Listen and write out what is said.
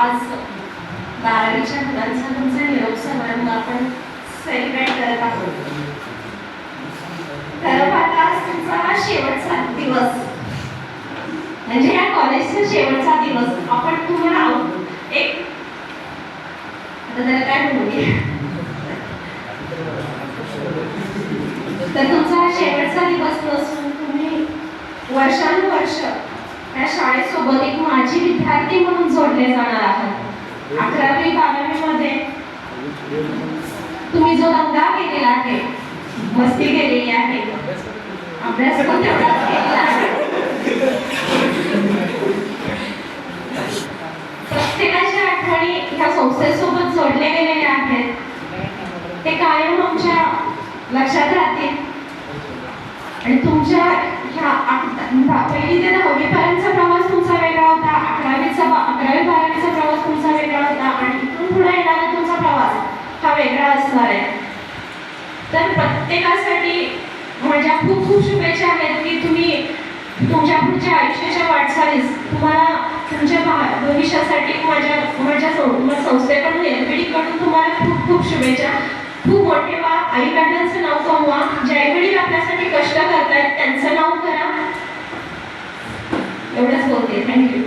आज 12वीच्या मुलांचा तुमचा निरोप समारंभ आपण सेलिब्रेट करत आहोत. खरं पाहता आज तुमचा हा शेवटचा दिवस, म्हणजे या कॉलेजचा शेवटचा दिवस. आपण तुम्हाला एक आता त्याला काय म्हणूया, तर तुमचा हा शेवटचा दिवस नसून तुम्ही वर्षानुवर्ष या शाळेसोबत एक माजी विद्यार्थी म्हणून जोडले जाणार आहात. 11वी 12वी मध्ये तुम्ही जो दंगा केलेला आहे, मस्ती केलेली आहे, अभ्यास पण तेवढाच केलेला आहे, प्रत्येकाच्या आठवणी ह्या संस्थेसोबत जोडले गेलेले आहेत. ते कायम आमच्या लक्षात राहतील आणि तुमच्या ह्या 1ली ते 10वी पर्यंतचा प्रवास तुमचा वेगळा होता, 11वी 12वीचा प्रवास तुमचा वेगळा होता आणि इथून पुढे येणारा तुमचा प्रवास हा वेगळा असणार आहे. तर प्रत्येकासाठी माझ्या खूप खूप शुभेच्छा आहेत की तुम्ही तुमच्या पुढच्या आयुष्याच्या वाटचालीस तुम्हाला तुमच्या भविष्यासाठी माझ्या संस्थेकडून एलपीडीकडून तुम्हाला खूप खूप शुभेच्छा. खूप मोठे व्हा, आई-वडिलांचं नाव कमवा, जे आईवडील आपल्यासाठी कष्ट करतायत त्यांचं नाव करा. एवढंच बोलते. थँक्यू.